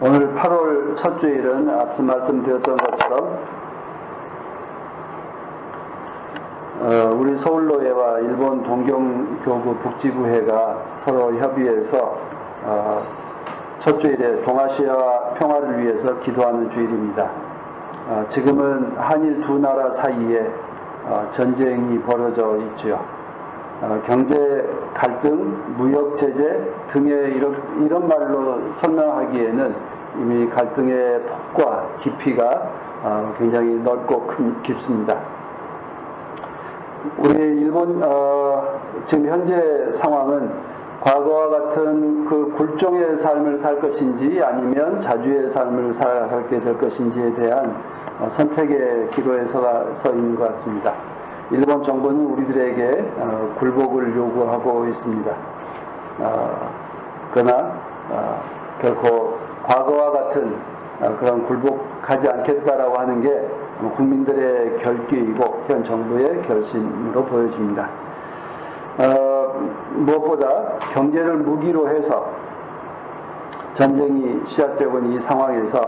오늘 8월 첫 주일은 앞서 말씀드렸던 것처럼 우리 서울노예와 일본 동경교구 북지부회가 서로 협의해서 첫 주일에 동아시아 평화를 위해서 기도하는 주일입니다. 지금은 한일 두 나라 사이에 전쟁이 벌어져 있지요. 경제 갈등, 무역 제재 등의 이런 말로 설명하기에는 이미 갈등의 폭과 깊이가 굉장히 넓고 깊습니다. 우리 일본 지금 현재 상황은 과거와 같은 그 굴종의 삶을 살 것인지 아니면 자주의 삶을 살게 될 것인지에 대한 선택의 기로에 서 있는 것 같습니다. 일본 정부는 우리들에게 굴복을 요구하고 있습니다. 그러나 결코 과거와 같은 그런 굴복하지 않겠다라고 하는 게 국민들의 결기이고 현 정부의 결심으로 보여집니다. 무엇보다 경제를 무기로 해서 전쟁이 시작되고 있는 이 상황에서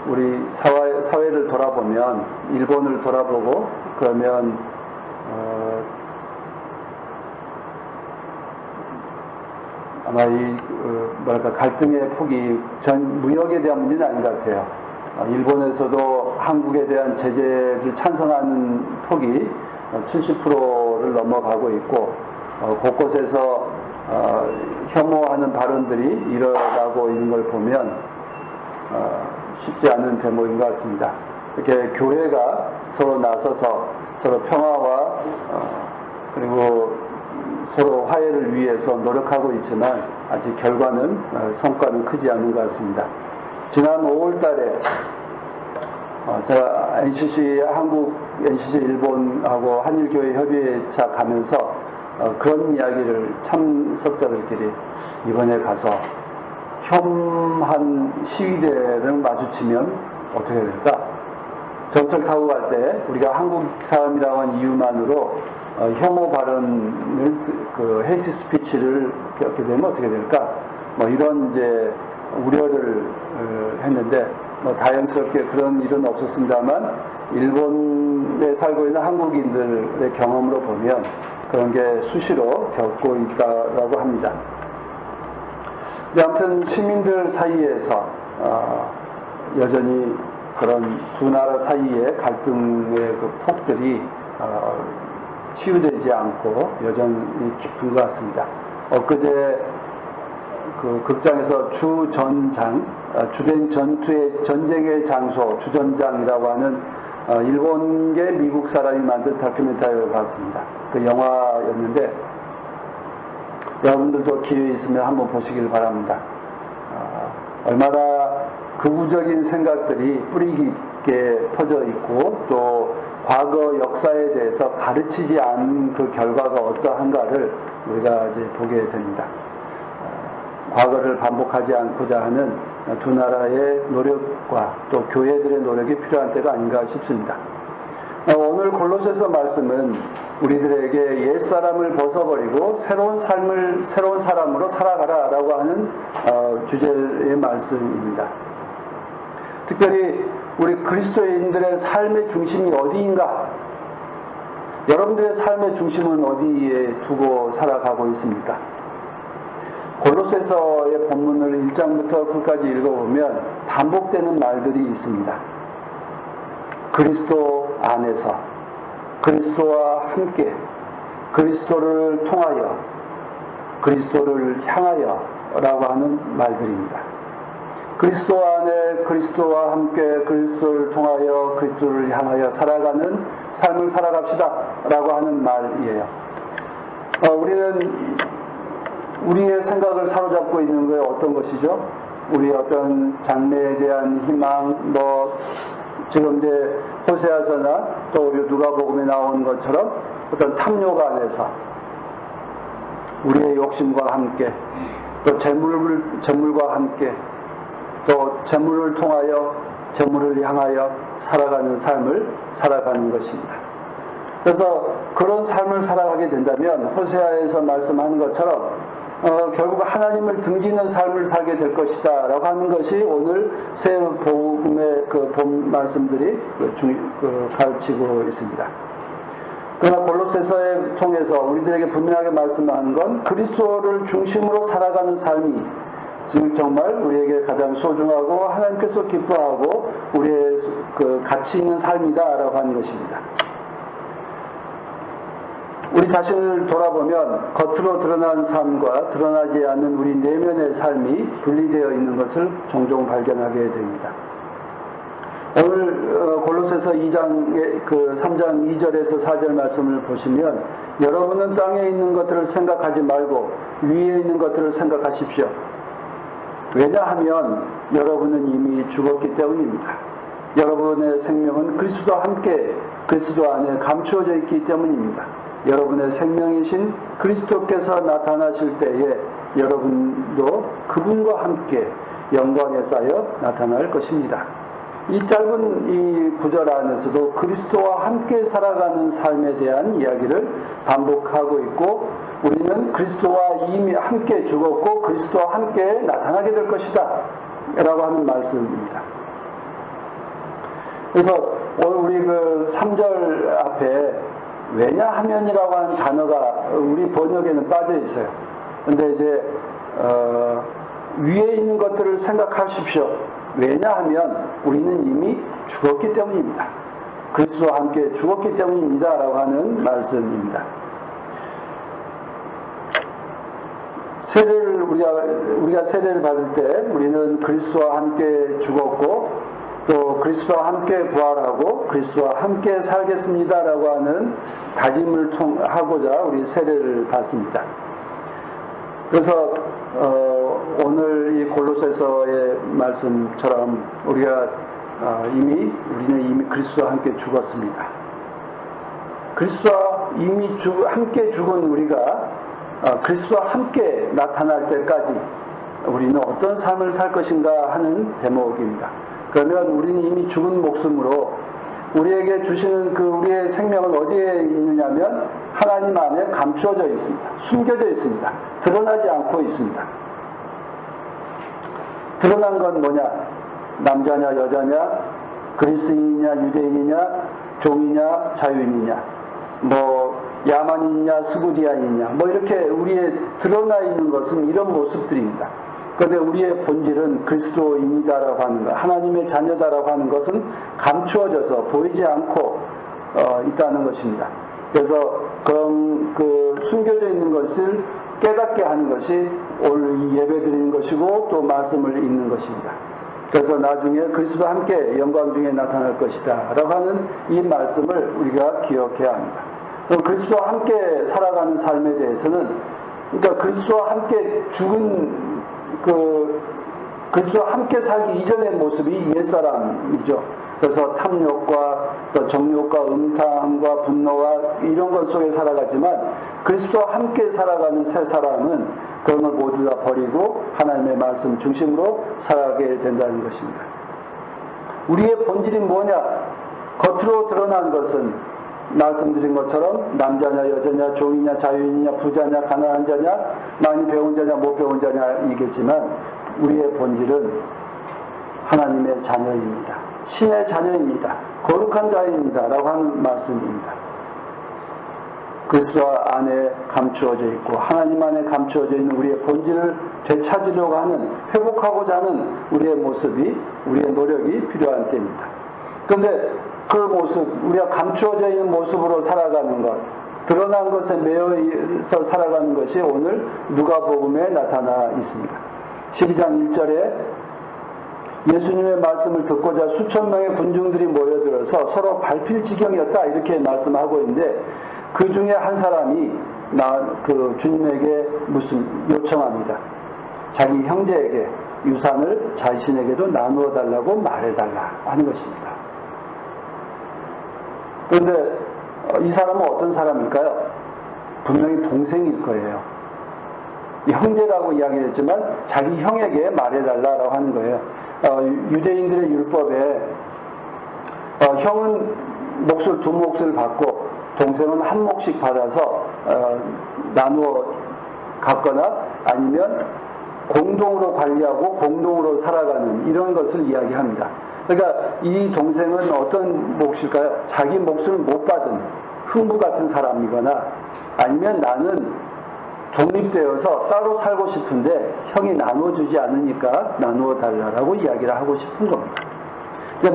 우리 사회를 돌아보면 일본을 돌아보고 그러면 아마 이 갈등의 폭이 무역에 대한 문제는 아닌 것 같아요. 일본에서도 한국에 대한 제재를 찬성하는 폭이 70%를 넘어가고 있고 곳곳에서 혐오하는 발언들이 일어나고 있는 걸 보면 쉽지 않은 대목인 것 같습니다. 이렇게 교회가 서로 나서서 서로 평화와 그리고 서로 화해를 위해서 노력하고 있지만 아직 성과는 크지 않은 것 같습니다. 지난 5월 달에 제가 NCC 한국, NCC 일본하고 한일교회 협의회차 가면서 그런 이야기를 참석자들끼리 이번에 가서 혐한 시위대를 마주치면 어떻게 될까? 전철 타고 갈 때 우리가 한국 사람이라고 한 이유만으로 혐오 발언을 헤이트 스피치를 겪게 되면 어떻게 될까? 이런 이제 우려를 했는데 다행스럽게 그런 일은 없었습니다만 일본에 살고 있는 한국인들의 경험으로 보면 그런 게 수시로 겪고 있다라고 합니다. 아무튼 시민들 사이에서 여전히 그런 두 나라 사이의 갈등의 그 폭들이 치유되지 않고 여전히 깊은 것 같습니다. 엊그제 그 극장에서 주된 전쟁의 장소 주전장이라고 하는 일본계 미국 사람이 만든 다큐멘터리를 봤습니다. 그 영화였는데 여러분들도 기회 있으면 한번 보시길 바랍니다. 얼마나 극우적인 생각들이 뿌리 깊게 퍼져 있고 또 과거 역사에 대해서 가르치지 않은 그 결과가 어떠한가를 우리가 이제 보게 됩니다. 과거를 반복하지 않고자 하는 두 나라의 노력과 또 교회들의 노력이 필요한 때가 아닌가 싶습니다. 오늘 골로새서 말씀은 우리들에게 옛사람을 벗어버리고 새로운 사람으로 살아가라라고 하는 주제의 말씀입니다. 특별히 우리 그리스도인들의 삶의 중심이 어디인가? 여러분들의 삶의 중심은 어디에 두고 살아가고 있습니까? 골로새서의 본문을 1장부터 끝까지 읽어보면 반복되는 말들이 있습니다. 그리스도 안에서, 그리스도와 함께, 그리스도를 통하여, 그리스도를 향하여 라고 하는 말들입니다. 그리스도 안에 그리스도와 함께 그리스도를 통하여 그리스도를 향하여 살아가는 삶을 살아갑시다 라고 하는 말이에요. 우리는 우리의 생각을 사로잡고 있는 게 어떤 것이죠? 우리 어떤 장래에 대한 희망, 지금 이제 호세아서나 또 우리 누가복음에 나온 것처럼 어떤 탐욕 안에서 우리의 욕심과 함께 또 재물과 함께 또 재물을 통하여 재물을 향하여 살아가는 삶을 살아가는 것입니다. 그래서 그런 삶을 살아가게 된다면 호세아에서 말씀하는 것처럼 결국 하나님을 등지는 삶을 살게 될 것이다 라고 하는 것이 오늘 새 복음의 그 본 말씀들이 가르치고 있습니다. 그러나 골로새서에 통해서 우리들에게 분명하게 말씀하는 건 그리스도를 중심으로 살아가는 삶이 즉 정말 우리에게 가장 소중하고 하나님께서 기뻐하고 우리의 그 가치 있는 삶이다라고 하는 것입니다. 우리 자신을 돌아보면 겉으로 드러난 삶과 드러나지 않는 우리 내면의 삶이 분리되어 있는 것을 종종 발견하게 됩니다. 오늘 골로새서 2장 3장 2절에서 4절 말씀을 보시면 여러분은 땅에 있는 것들을 생각하지 말고 위에 있는 것들을 생각하십시오. 왜냐하면 여러분은 이미 죽었기 때문입니다. 여러분의 생명은 그리스도와 함께 그리스도 안에 감추어져 있기 때문입니다. 여러분의 생명이신 그리스도께서 나타나실 때에 여러분도 그분과 함께 영광에 쌓여 나타날 것입니다. 이 짧은 이 구절 안에서도 그리스도와 함께 살아가는 삶에 대한 이야기를 반복하고 있고 우리는 그리스도와 이미 함께 죽었고 그리스도와 함께 나타나게 될 것이다 라고 하는 말씀입니다. 그래서 오늘 우리 그 3절 앞에 왜냐하면이라고 하는 단어가 우리 번역에는 빠져 있어요. 근데 이제 위에 있는 것들을 생각하십시오. 왜냐하면 우리는 이미 죽었기 때문입니다. 그리스도와 함께 죽었기 때문입니다 라고 하는 말씀입니다. 세례를 우리가 세례를 받을 때 우리는 그리스도와 함께 죽었고 또 그리스도와 함께 부활하고 그리스도와 함께 살겠습니다라고 하는 다짐을 하고자 우리 세례를 받습니다. 그래서 오늘 이 골로새서의 말씀처럼 우리는 이미 그리스도와 함께 죽었습니다. 그리스도와 이미 함께 죽은 우리가 그리스도와 함께 나타날 때까지 우리는 어떤 삶을 살 것인가 하는 대목입니다. 그러면 우리는 이미 죽은 목숨으로 우리에게 주시는 그 우리의 생명은 어디에 있느냐면 하나님 안에 감추어져 있습니다. 숨겨져 있습니다. 드러나지 않고 있습니다. 드러난 건 뭐냐? 남자냐 여자냐 그리스인이냐 유대인이냐 종이냐 자유인이냐 뭐 야만인이냐 스구디아인이냐 뭐 이렇게 우리의 드러나 있는 것은 이런 모습들입니다. 그런데 우리의 본질은 그리스도입니다라고 하는 것, 하나님의 자녀다라고 하는 것은 감추어져서 보이지 않고 있다는 것입니다. 그래서 그 숨겨져 있는 것을 깨닫게 하는 것이 오늘 예배 드리는 것이고 또 말씀을 읽는 것입니다. 그래서 나중에 그리스도와 함께 영광 중에 나타날 것이다 라고 하는 이 말씀을 우리가 기억해야 합니다. 그럼 그리스도와 함께 살아가는 삶에 대해서는 그러니까 그리스도와 함께 죽은 그리스도와 함께 살기 이전의 모습이 옛사람이죠. 그래서 탐욕과 또 정욕과 음탕과 분노와 이런 것 속에 살아가지만 그리스도와 함께 살아가는 새 사람은 그런 걸 모두 다 버리고 하나님의 말씀 중심으로 살아가게 된다는 것입니다. 우리의 본질이 뭐냐? 겉으로 드러난 것은 말씀드린 것처럼 남자냐 여자냐 종이냐 자유인이냐 부자냐 가난한 자냐 많이 배운 자냐 못 배운 자냐이겠지만 우리의 본질은 하나님의 자녀입니다. 신의 자녀입니다. 거룩한 자입니다 라고 하는 말씀입니다. 그리스도 안에 감추어져 있고 하나님 안에 감추어져 있는 우리의 본질을 되찾으려고 하는 회복하고자 하는 우리의 모습이 우리의 노력이 필요한 때입니다. 그런데 그 모습, 우리가 감추어져 있는 모습으로 살아가는 것, 드러난 것에 매여서 살아가는 것이 오늘 누가복음에 나타나 있습니다. 12장 1절에 예수님의 말씀을 듣고자 수천 명의 군중들이 모여들어서 서로 밟힐 지경이었다 이렇게 말씀하고 있는데 그 중에 한 사람이 주님에게 요청합니다. 자기 형제에게 유산을 자신에게도 나누어 달라고 말해달라 하는 것입니다. 그런데 이 사람은 어떤 사람일까요? 분명히 동생일 거예요. 형제라고 이야기했지만 자기 형에게 말해달라고 하는 거예요. 유대인들의 율법에 형은 몫을 두 몫을 받고 동생은 한 몫씩 받아서 나누어 갖거나 아니면 공동으로 관리하고 공동으로 살아가는 이런 것을 이야기합니다. 그러니까 이 동생은 어떤 몫일까요? 자기 몫을 못 받은 흥부 같은 사람이거나 아니면 나는 독립되어서 따로 살고 싶은데 형이 나눠주지 않으니까 나누어 달라고 이야기를 하고 싶은 겁니다.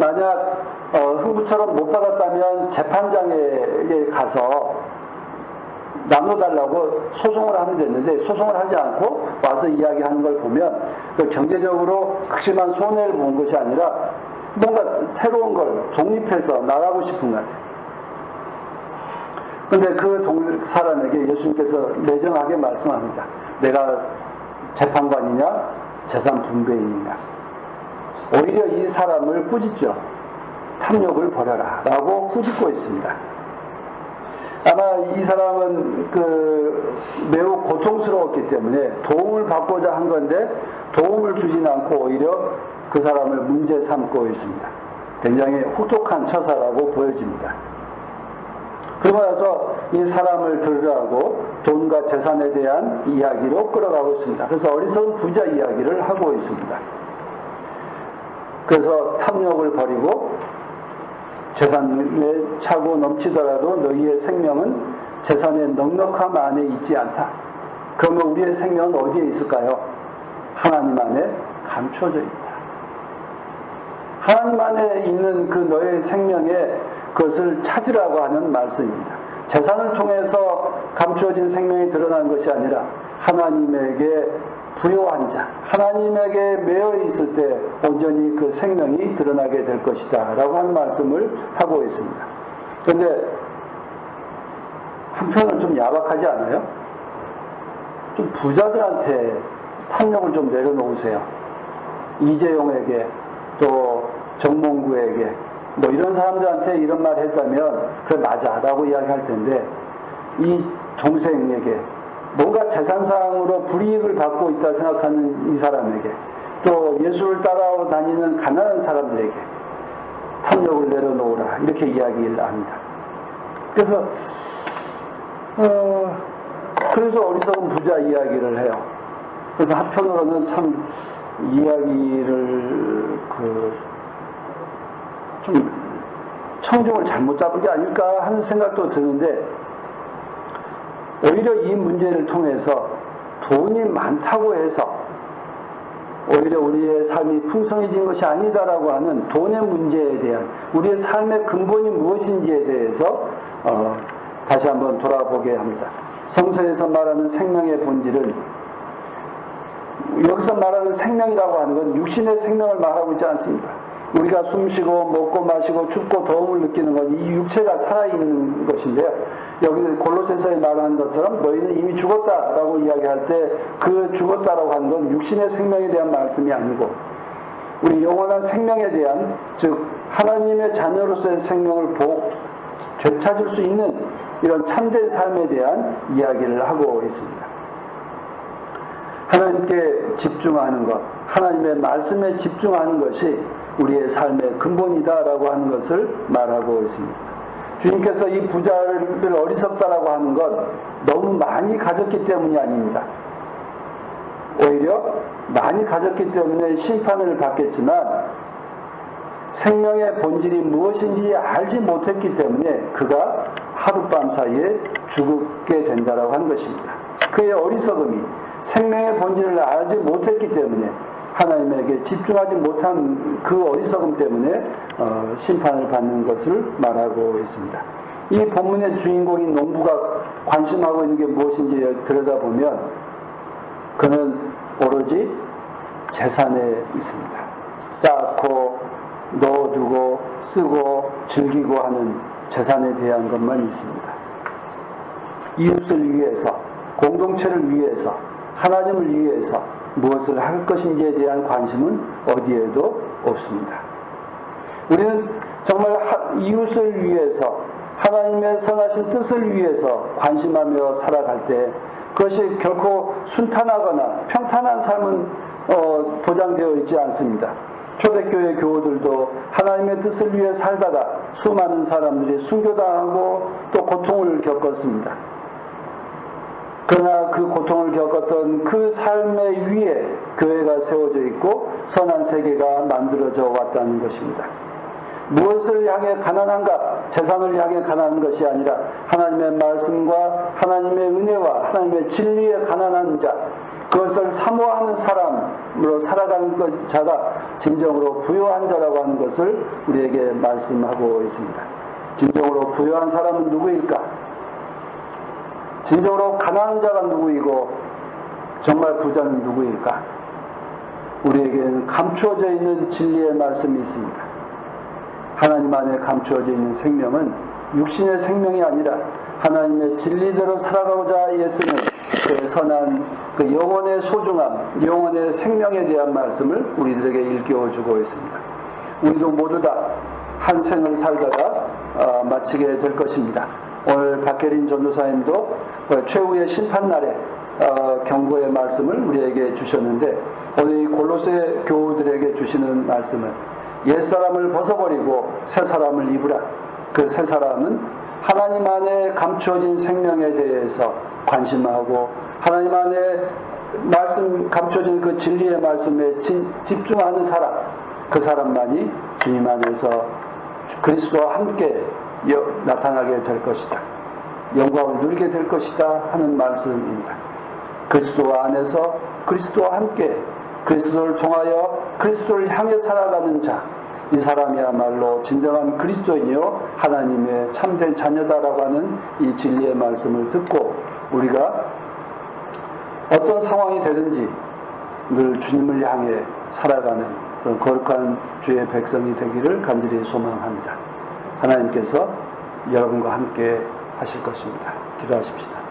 만약 흥부처럼 못 받았다면 재판장에 가서 나눠달라고 소송을 하면 됐는데 소송을 하지 않고 와서 이야기하는 걸 보면 경제적으로 극심한 손해를 본 것이 아니라 뭔가 새로운 걸 독립해서 나가고 싶은 것 같아요. 그런데 그 사람에게 예수님께서 매정하게 말씀합니다. 내가 재판관이냐 재산 분배인이냐. 오히려 이 사람을 꾸짖죠. 탐욕을 버려라 라고 꾸짖고 있습니다. 아마 이 사람은 매우 고통스러웠기 때문에 도움을 받고자 한 건데 도움을 주진 않고 오히려 그 사람을 문제 삼고 있습니다. 굉장히 혹독한 처사라고 보여집니다. 그러고 나서 이 사람을 들으라고 돈과 재산에 대한 이야기로 끌어가고 있습니다. 그래서 어리석은 부자 이야기를 하고 있습니다. 그래서 탐욕을 버리고 재산에 차고 넘치더라도 너희의 생명은 재산의 넉넉함 안에 있지 않다. 그러면 우리의 생명은 어디에 있을까요? 하나님 안에 감춰져 있다. 하나님 안에 있는 그 너의 생명에 그것을 찾으라고 하는 말씀입니다. 재산을 통해서 감추어진 생명이 드러나는 것이 아니라 하나님에게 부요한 자, 하나님에게 매여 있을 때 온전히 그 생명이 드러나게 될 것이다 라고 하는 말씀을 하고 있습니다. 그런데 한편은 좀 야박하지 않아요? 좀 부자들한테 탐욕을 좀 내려놓으세요. 이재용에게 또 정몽구에게 뭐 이런 사람들한테 이런 말 했다면 그래 맞아 라고 이야기할 텐데 이 동생에게 뭔가 재산상으로 불이익을 받고 있다 생각하는 이 사람에게 또 예수를 따라 다니는 가난한 사람들에게 탐욕을 내려놓으라 이렇게 이야기를 합니다. 그래서 어리석은 부자 이야기를 해요. 그래서 한편으로는 참 이야기를 좀 청중을 잘못 잡은 게 아닐까 하는 생각도 드는데 오히려 이 문제를 통해서 돈이 많다고 해서 오히려 우리의 삶이 풍성해진 것이 아니다라고 하는 돈의 문제에 대한 우리의 삶의 근본이 무엇인지에 대해서 다시 한번 돌아보게 합니다. 성서에서 말하는 생명의 본질은 여기서 말하는 생명이라고 하는 건 육신의 생명을 말하고 있지 않습니다. 우리가 숨쉬고 먹고 마시고 춥고 더움을 느끼는 건 이 육체가 살아있는 것인데요. 여기 골로새서에 말하는 것처럼 너희는 이미 죽었다라고 이야기할 때 그 죽었다라고 하는 건 육신의 생명에 대한 말씀이 아니고 우리 영원한 생명에 대한 즉 하나님의 자녀로서의 생명을 되찾을 수 있는 이런 참된 삶에 대한 이야기를 하고 있습니다. 하나님께 집중하는 것, 하나님의 말씀에 집중하는 것이 우리의 삶의 근본이다라고 하는 것을 말하고 있습니다. 주님께서 이 부자를 어리석다라고 하는 건 너무 많이 가졌기 때문이 아닙니다. 오히려 많이 가졌기 때문에 심판을 받겠지만 생명의 본질이 무엇인지 알지 못했기 때문에 그가 하룻밤 사이에 죽게 된다라고 하는 것입니다. 그의 어리석음이 생명의 본질을 알지 못했기 때문에 하나님에게 집중하지 못한 그 어리석음 때문에 심판을 받는 것을 말하고 있습니다. 이 본문의 주인공인 농부가 관심하고 있는 게 무엇인지 들여다보면 그는 오로지 재산에 있습니다. 쌓고 넣어두고 쓰고 즐기고 하는 재산에 대한 것만 있습니다. 이웃을 위해서, 공동체를 위해서, 하나님을 위해서 무엇을 할 것인지에 대한 관심은 어디에도 없습니다. 우리는 정말 이웃을 위해서 하나님의 선하신 뜻을 위해서 관심하며 살아갈 때 그것이 결코 순탄하거나 평탄한 삶은 보장되어 있지 않습니다. 초대교회 교우들도 하나님의 뜻을 위해 살다가 수많은 사람들이 순교당하고 또 고통을 겪었습니다. 그러나 그 고통을 겪었던 그 삶의 위에 교회가 세워져 있고 선한 세계가 만들어져 왔다는 것입니다. 무엇을 향해 가난한가? 재산을 향해 가난한 것이 아니라 하나님의 말씀과 하나님의 은혜와 하나님의 진리에 가난한 자, 그것을 사모하는 사람으로 살아가는 자가 진정으로 부유한 자라고 하는 것을 우리에게 말씀하고 있습니다. 진정으로 부유한 사람은 누구일까? 진정으로 가난한 자가 누구이고 정말 부자는 누구일까? 우리에게는 감추어져 있는 진리의 말씀이 있습니다. 하나님 안에 감추어져 있는 생명은 육신의 생명이 아니라 하나님의 진리대로 살아가고자 애쓰는 그 선한 그 영혼의 소중함, 영혼의 생명에 대한 말씀을 우리들에게 일깨워주고 있습니다. 우리도 모두 다 한 생을 살다가 마치게 될 것입니다. 오늘 박혜린 전도사님도 최후의 심판날에 경고의 말씀을 우리에게 주셨는데, 오늘 이 골로새 교우들에게 주시는 말씀은 옛사람을 벗어버리고 새사람을 입으라. 그 새사람은 하나님 안에 감추어진 생명에 대해서 관심하고 하나님 안에 말씀 감추어진 그 진리의 말씀에 집중하는 사람, 그 사람만이 주님 안에서 그리스도와 함께 나타나게 될 것이다. 영광을 누리게 될 것이다 하는 말씀입니다. 그리스도 안에서 그리스도와 함께 그리스도를 통하여 그리스도를 향해 살아가는 자, 이 사람이야말로 진정한 그리스도인이요 하나님의 참된 자녀다라고 하는 이 진리의 말씀을 듣고 우리가 어떤 상황이 되든지 늘 주님을 향해 살아가는 그런 거룩한 주의 백성이 되기를 간절히 소망합니다. 하나님께서 여러분과 함께 하실 것입니다. 기도하십시다.